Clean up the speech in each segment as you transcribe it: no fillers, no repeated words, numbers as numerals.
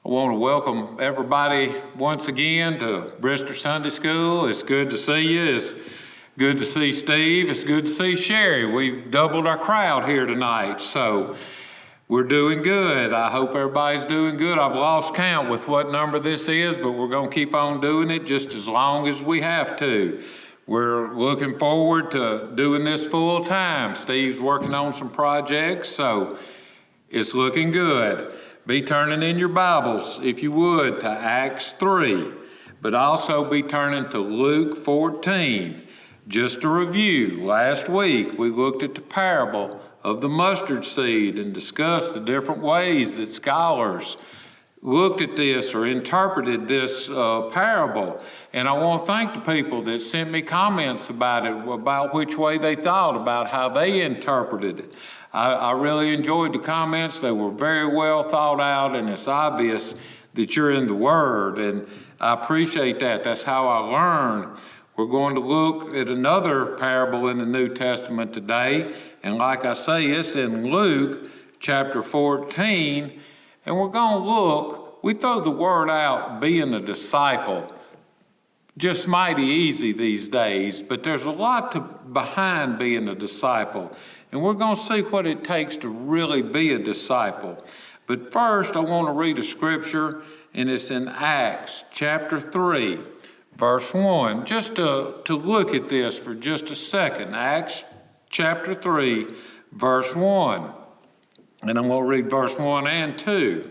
I want to welcome everybody once again to Brister Sunday School. It's good to see you. It's good to see Steve. It's good to see Sherry. We've doubled our crowd here tonight, so we're doing good. I hope everybody's doing good. I've lost count with what number this is, but we're going to keep on doing it just as long as we have to. We're looking forward to doing this full time. Steve's working on some projects, so it's looking good. Be turning in your Bibles, if you would, to Acts 3, but also be turning to Luke 14. Just a review, last week we looked at the parable of the mustard seed and discussed the different ways that scholars looked at this or interpreted this parable. And I want to thank the people that sent me comments about it, about which way they thought, about how they interpreted it. I really enjoyed the comments. They were very well thought out, and it's obvious that you're in the Word, and I appreciate that. That's how I learn. We're going to look at another parable in the New Testament today, and like I say, it's in Luke chapter 14, and we're going to look. We throw the word out, being a disciple, just mighty easy these days, but there's a lot behind being a disciple. And we're going to see what it takes to really be a disciple. But first, I want to read a scripture, and it's in Acts chapter 3, verse 1. Just to look at this for just a second. Acts chapter 3, verse 1. And I'm going to read verse 1 and 2.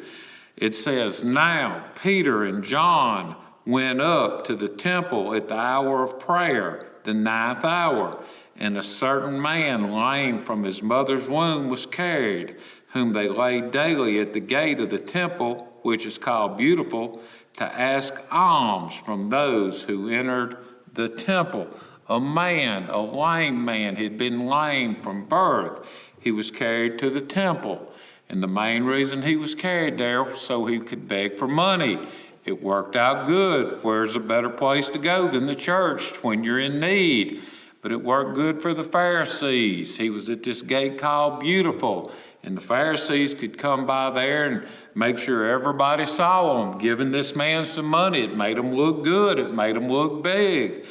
It says, "Now Peter and John went up to the temple at the hour of prayer, the 9th hour. And a certain man lame from his mother's womb was carried, whom they laid daily at the gate of the temple, which is called Beautiful, to ask alms from those who entered the temple." A man, a lame man, had been lame from birth. He was carried to the temple. And the main reason he was carried there was so he could beg for money. It worked out good. Where's a better place to go than the church when you're in need? But it worked good for the Pharisees. He was at this gate called Beautiful, and the Pharisees could come by there and make sure everybody saw him, giving this man some money. It made him look good. It made him look big,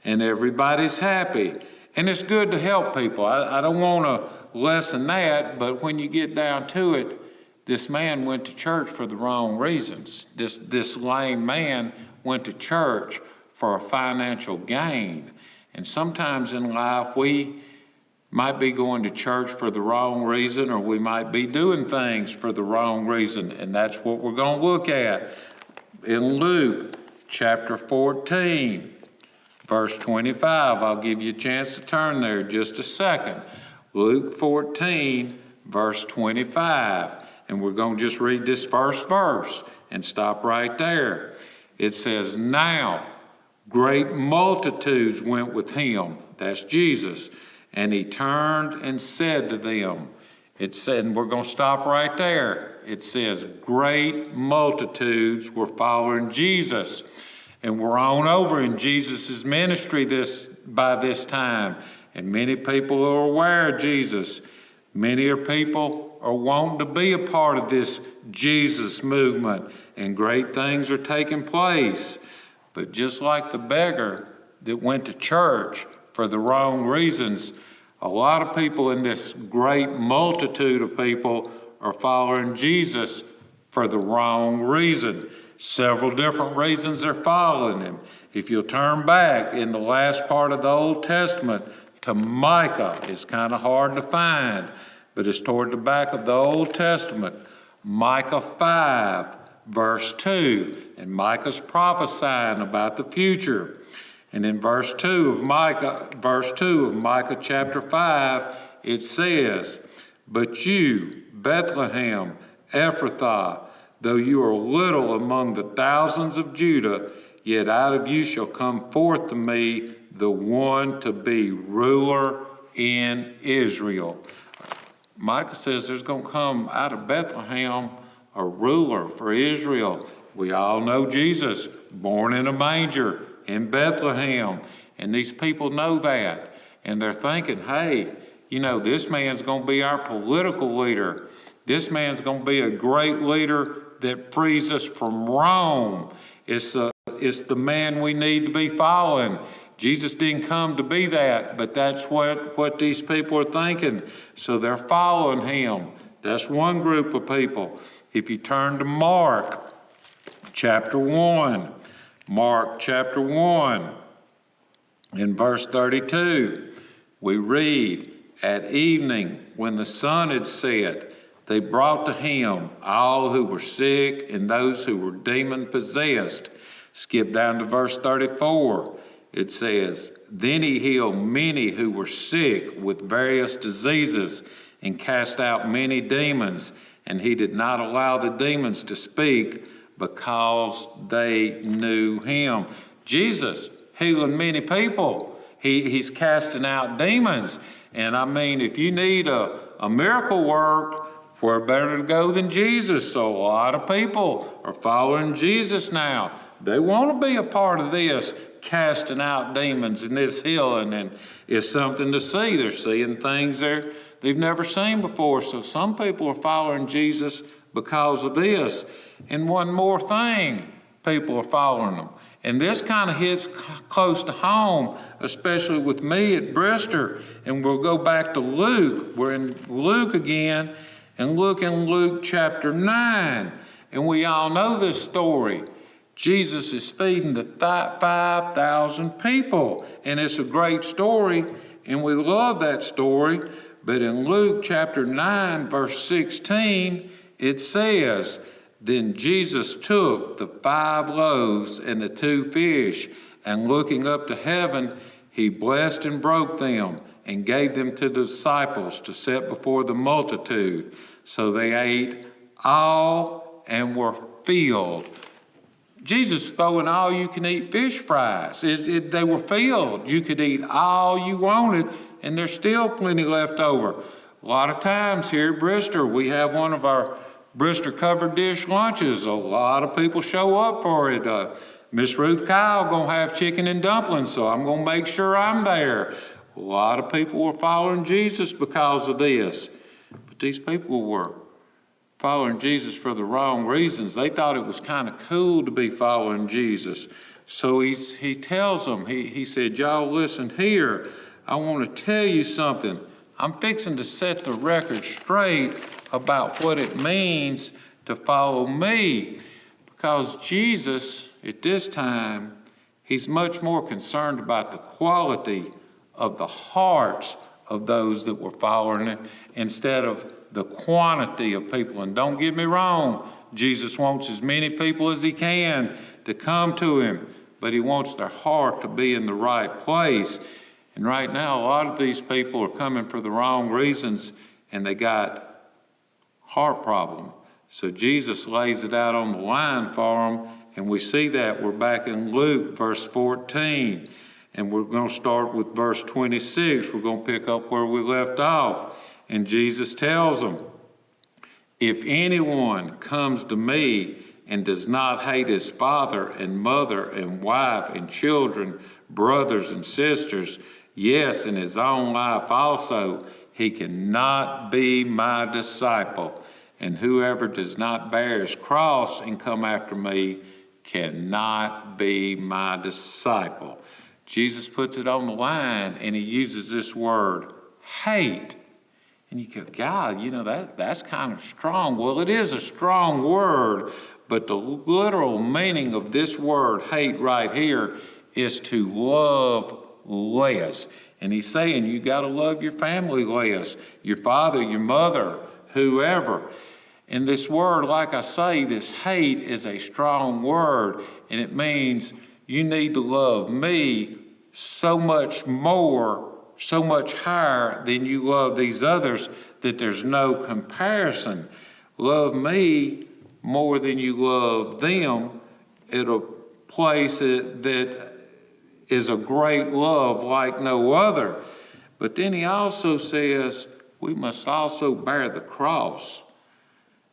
and everybody's happy. And it's good to help people. I don't want to lessen that, but when you get down to it, this man went to church for the wrong reasons. This lame man went to church for a financial gain. And sometimes in life, we might be going to church for the wrong reason, or we might be doing things for the wrong reason. And that's what we're going to look at in Luke chapter 14, verse 25. I'll give you a chance to turn there in just a second. Luke 14, verse 25. And we're going to just read this first verse and stop right there. It says, "Now great multitudes went with him," that's Jesus, "and he turned and said to them," it said, and we're going to stop right there. It says great multitudes were following Jesus. And we're on over in Jesus' ministry by this time. And many people are aware of Jesus. Many people are wanting to be a part of this Jesus movement, and great things are taking place. But just like the beggar that went to church for the wrong reasons, a lot of people in this great multitude of people are following Jesus for the wrong reason. Several different reasons they're following him. If you'll turn back in the last part of the Old Testament to Micah, it's kind of hard to find, but it's toward the back of the Old Testament. Micah 5, verse 2, and Micah's prophesying about the future. And in verse 2 of Micah chapter 5, it says, "But you, Bethlehem, Ephrathah, though you are little among the thousands of Judah, yet out of you shall come forth to me the one to be ruler in Israel." Micah says there's going to come out of Bethlehem a ruler for Israel. We all know Jesus, born in a manger in Bethlehem. And these people know that. And they're thinking, hey, this man's going to be our political leader. This man's going to be a great leader that frees us from Rome. It's the man we need to be following. Jesus didn't come to be that, but that's what these people are thinking. So they're following him. That's one group of people. If you turn to Mark chapter 1, Mark chapter 1, in verse 32, we read, "At evening, when the sun had set, they brought to him all who were sick and those who were demon-possessed." Skip down to verse 34. It says, "Then he healed many who were sick with various diseases and cast out many demons, and he did not allow the demons to speak because they knew him." Jesus healing many people. He's casting out demons. And I mean, if you need a miracle work, where better to go than Jesus? So a lot of people are following Jesus now. They want to be a part of this casting out demons and this healing, and it's something to see. They're seeing things they've never seen before. So some people are following Jesus because of this. And one more thing, people are following them. And this kind of hits close to home, especially with me at Brister. And we'll go back to Luke. We're in Luke again, and look in Luke chapter 9. And we all know this story. Jesus is feeding the 5,000 people. And it's a great story, and we love that story. But in Luke chapter 9, verse 16, it says, "Then Jesus took the 5 loaves and the 2 fish, and looking up to heaven, he blessed and broke them, and gave them to the disciples to set before the multitude. So they ate all and were filled." Jesus throwing all-you-can-eat fish fries. They were filled. You could eat all you wanted, and there's still plenty left over. A lot of times here at Brister, we have one of our Brister covered dish lunches. A lot of people show up for it. Miss Ruth Kyle gonna have chicken and dumplings, so I'm gonna make sure I'm there. A lot of people were following Jesus because of this. But these people were following Jesus for the wrong reasons. They thought it was kind of cool to be following Jesus. So he tells them, he said, "Y'all listen here. I want to tell you something. I'm fixing to set the record straight about what it means to follow me." Because Jesus, at this time, he's much more concerned about the quality of the hearts of those that were following him instead of the quantity of people. And don't get me wrong, Jesus wants as many people as he can to come to him, but he wants their heart to be in the right place. And right now, a lot of these people are coming for the wrong reasons, and they got heart problem. So Jesus lays it out on the line for them, and we see that. We're back in Luke, verse 14, and we're going to start with verse 26. We're going to pick up where we left off. And Jesus tells them, "If anyone comes to me and does not hate his father and mother and wife and children, brothers and sisters, yes, and his own life also, he cannot be my disciple. And whoever does not bear his cross and come after me cannot be my disciple." Jesus puts it on the line, and he uses this word, hate. And you go, God, that's kind of strong. Well, it is a strong word, but the literal meaning of this word, hate, right here, is to love less. And he's saying you got to love your family less, your father, your mother, whoever. And this word, like I say, this hate is a strong word, and it means you need to love me so much more, so much higher than you love these others, that there's no comparison. Love me more than you love them at a place that is a great love like no other. But then he also says we must also bear the cross.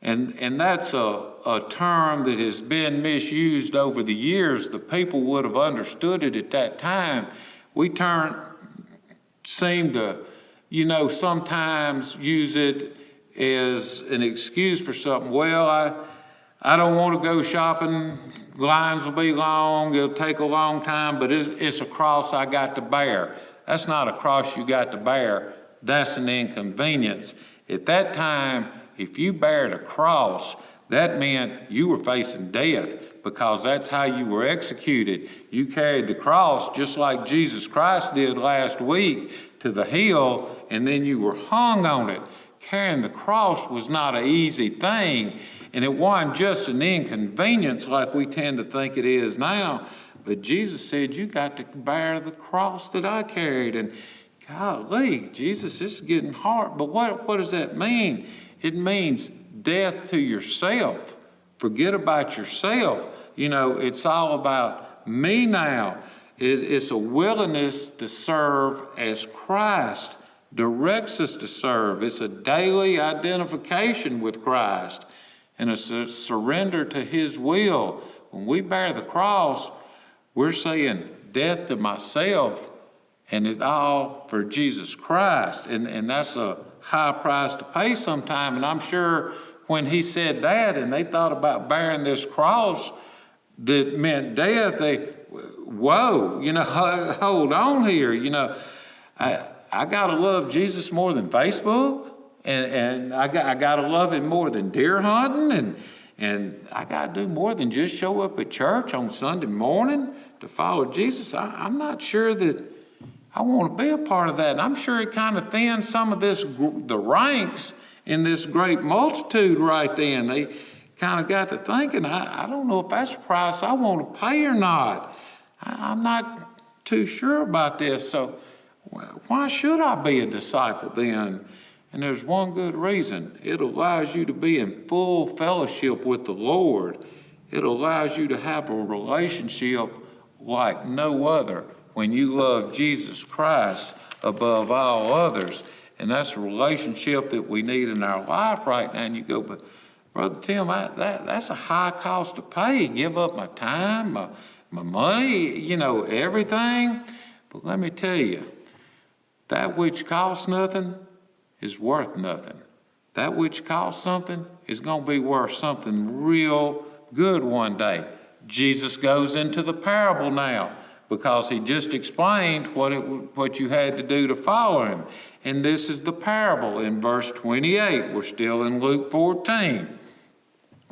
And that's a term that has been misused over the years. The people would have understood it at that time. We seem to, sometimes use it as an excuse for something. Well, I don't want to go shopping. Lines will be long. It'll take a long time, but it's a cross I got to bear. That's not a cross you got to bear. That's an inconvenience. At that time, if you bared a cross, that meant you were facing death, because that's how you were executed. You carried the cross just like Jesus Christ did last week to the hill, and then you were hung on it. Carrying the cross was not an easy thing, and it wasn't just an inconvenience like we tend to think it is now. But Jesus said, you got to bear the cross that I carried. And golly, Jesus, this is getting hard. But what does that mean? It means death to yourself. Forget about yourself. You know, it's all about me now. It's a willingness to serve as Christ directs us to serve. It's a daily identification with Christ and a surrender to His will. When we bear the cross, we're saying death to myself, and it all for Jesus Christ. And that's a high price to pay sometime. And I'm sure when He said that and they thought about bearing this cross that meant death, whoa, hold on here. I got to love Jesus more than Facebook, and I got to love Him more than deer hunting, and I got to do more than just show up at church on Sunday morning to follow Jesus. I'm not sure that I want to be a part of that. And I'm sure it kind of thins some of the ranks in this great multitude right then. They kind of got to thinking, I don't know if that's the price I want to pay or not. I'm not too sure about this. So why should I be a disciple then? And there's one good reason. It allows you to be in full fellowship with the Lord. It allows you to have a relationship like no other when you love Jesus Christ above all others. And that's a relationship that we need in our life right now. And you go, but Brother Tim, that's a high cost to pay. Give up my time, my money, everything. But let me tell you, that which costs nothing is worth nothing. That which costs something is going to be worth something real good one day. Jesus goes into the parable now because He just explained what you had to do to follow Him. And this is the parable in verse 28. We're still in Luke 14.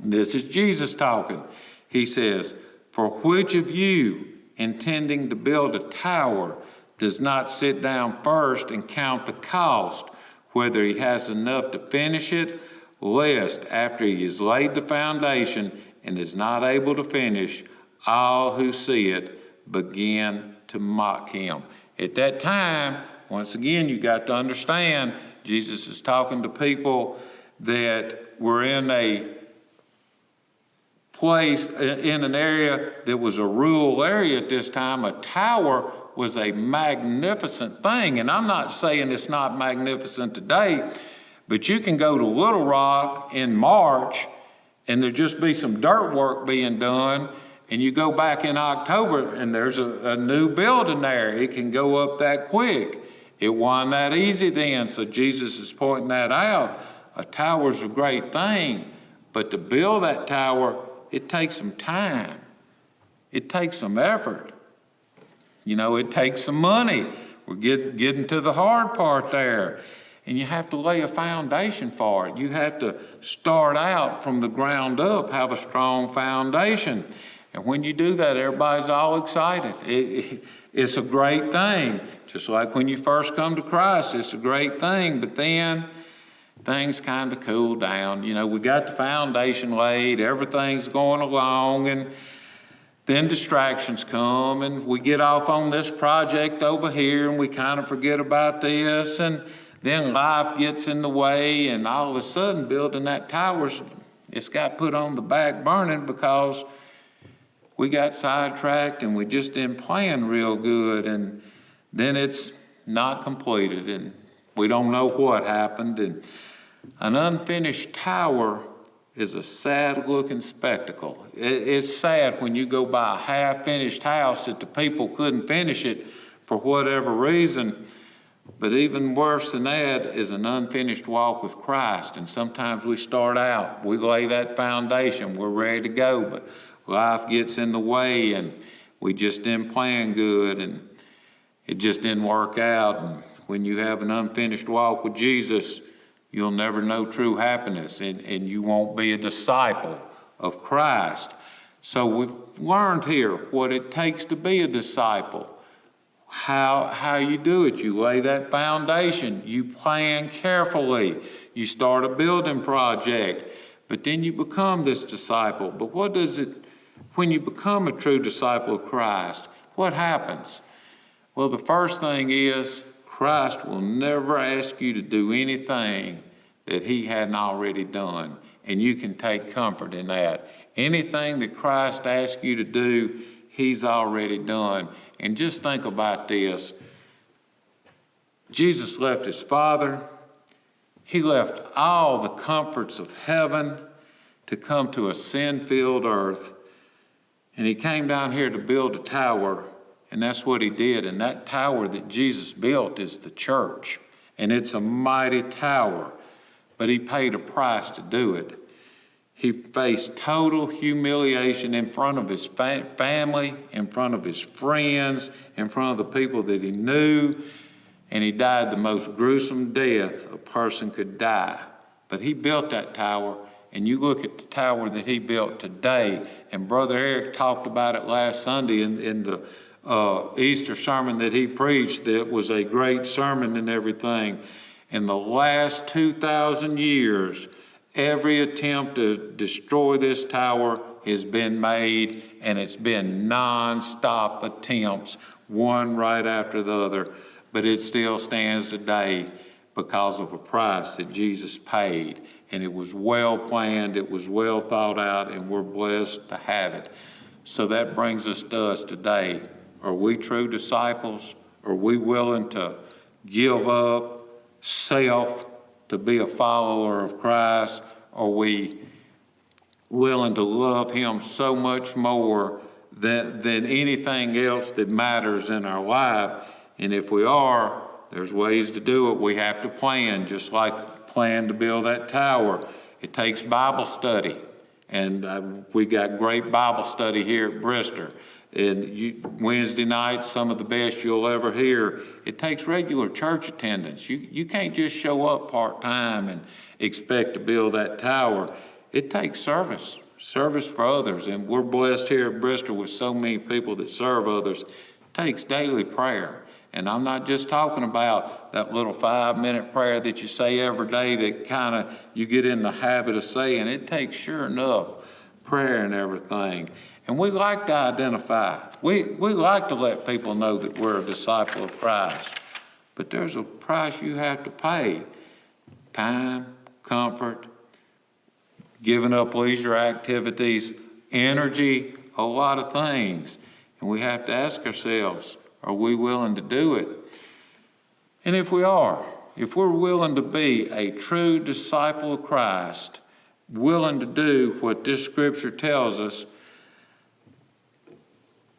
This is Jesus talking. He says, "For which of you, intending to build a tower, does not sit down first and count the cost, whether he has enough to finish it, lest after he has laid the foundation and is not able to finish, all who see it begin to mock him." At that time, once again, you got to understand, Jesus is talking to people that were in a place, in an area that was a rural area at this time. A tower was a magnificent thing. And I'm not saying it's not magnificent today, but you can go to Little Rock in March and there just be some dirt work being done, and you go back in October and there's a new building there. It can go up that quick. It wasn't that easy then, so Jesus is pointing that out. A tower's a great thing, but to build that tower, it takes some time. It takes some effort. It takes some money. We're getting to the hard part there. And you have to lay a foundation for it. You have to start out from the ground up, have a strong foundation. And when you do that, everybody's all excited. It's a great thing. Just like when you first come to Christ, it's a great thing. But then things kind of cool down. We got the foundation laid, everything's going along, and then distractions come, and we get off on this project over here, and we kind of forget about this, and then life gets in the way, and all of a sudden building that tower, it's got put on the back burning because we got sidetracked and we just didn't plan real good, and then it's not completed, and we don't know what happened. And an unfinished tower is a sad-looking spectacle. It's sad when you go by a half-finished house that the people couldn't finish it for whatever reason. But even worse than that is an unfinished walk with Christ. And sometimes we start out, we lay that foundation, we're ready to go, but life gets in the way and we just didn't plan good and it just didn't work out. And when you have an unfinished walk with Jesus, you'll never know true happiness and you won't be a disciple of Christ. So we've learned here what it takes to be a disciple. How you do it. You lay that foundation. You plan carefully. You start a building project. But then you become this disciple. But what does it, when you become a true disciple of Christ, what happens? Well, the first thing is Christ will never ask you to do anything that he hadn't already done. And you can take comfort in that. Anything that Christ asks you to do, he's already done. And just think about this. Jesus left his Father. He left all the comforts of heaven to come to a sin-filled earth. And he came down here to build a tower. And that's what he did. And that tower that Jesus built is the church. And it's a mighty tower. But he paid a price to do it. He faced total humiliation in front of his family, in front of his friends, in front of the people that he knew, and he died the most gruesome death a person could die. But he built that tower, and you look at the tower that he built today, and Brother Eric talked about it last Sunday in the Easter sermon that he preached. That was a great sermon and everything. In the last 2,000 years, every attempt to destroy this tower has been made, and it's been non-stop attempts, one right after the other. But it still stands today because of a price that Jesus paid. And it was well planned, it was well thought out, and we're blessed to have it. So that brings us to us today. Are we true disciples? Are we willing to give up self to be a follower of Christ? Are we willing to love him so much more than anything else that matters in our life? And if we are, there's ways to do it. We have to plan, just like plan to build that tower. It takes Bible study. And we got great Bible study here at Brister. And Wednesday nights, some of the best you'll ever hear. It takes regular church attendance. You can't just show up part-time and expect to build that tower. It takes service for others. And we're blessed here at Brister with so many people that serve others. It takes daily prayer. And I'm not just talking about that little 5-minute prayer that you say every day that kind of you get in the habit of saying. It takes, sure enough, prayer and everything. And we like to identify. We like to let people know that we're a disciple of Christ. But there's a price you have to pay. Time, comfort, giving up leisure activities, energy, a lot of things. And we have to ask ourselves, are we willing to do it? And if we are, if we're willing to be a true disciple of Christ, willing to do what this scripture tells us,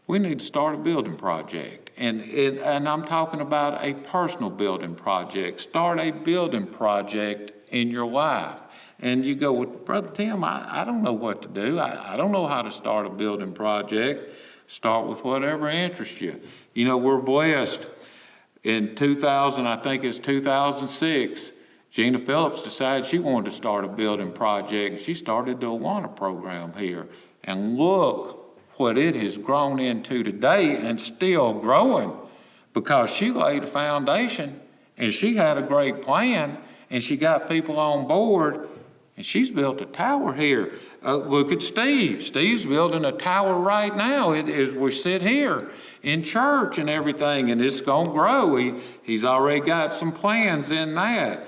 we need to start a building project. And I'm talking about a personal building project. Start a building project in your life. And you go, well, Brother Tim, I don't know what to do. I don't know how to start a building project. Start with whatever interests you. You know, we're blessed. In 2000, I think it's 2006, Gina Phillips decided she wanted to start a building project. She started the Awana program here. And look what it has grown into today and still growing, because she laid a foundation and she had a great plan and she got people on board and she's built a tower here. Look at Steve. Steve's building a tower right now as we sit here in church and everything, and it's going to grow. He's already got some plans in that.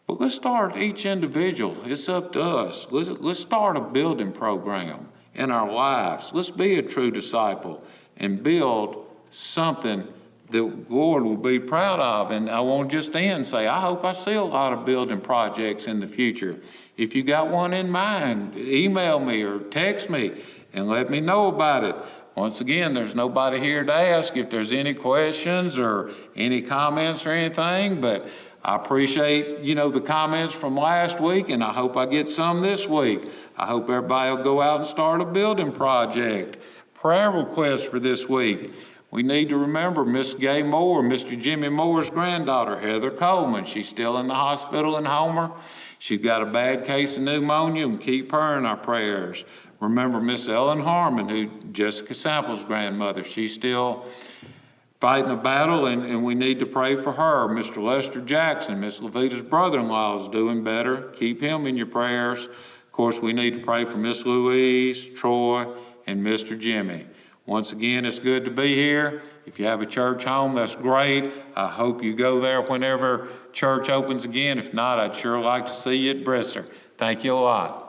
But let's start each individual. It's up to us. Let's start a building program in our lives. Let's be a true disciple and build something that Lord will be proud of. And I won't just end and say, I hope I see a lot of building projects in the future. If you got one in mind, email me or text me and let me know about it. once again, there's nobody here to ask if there's any questions or any comments or anything, but I appreciate, the comments from last week, and I hope I get some this week. I hope everybody will go out and start a building project. Prayer requests for this week. We need to remember Miss Gay Moore, Mr. Jimmy Moore's granddaughter, Heather Coleman. She's still in the hospital in Homer. She's got a bad case of pneumonia, and keep her in our prayers. Remember Miss Ellen Harmon, Jessica Sample's grandmother. She's still fighting a battle, and we need to pray for her. Mr. Lester Jackson, Miss Levita's brother-in-law, is doing better. Keep him in your prayers. Of course, we need to pray for Miss Louise, Troy, and Mr. Jimmy. Once again, it's good to be here. If you have a church home, that's great. I hope you go there whenever church opens again. If not, I'd sure like to see you at Brister. Thank you a lot.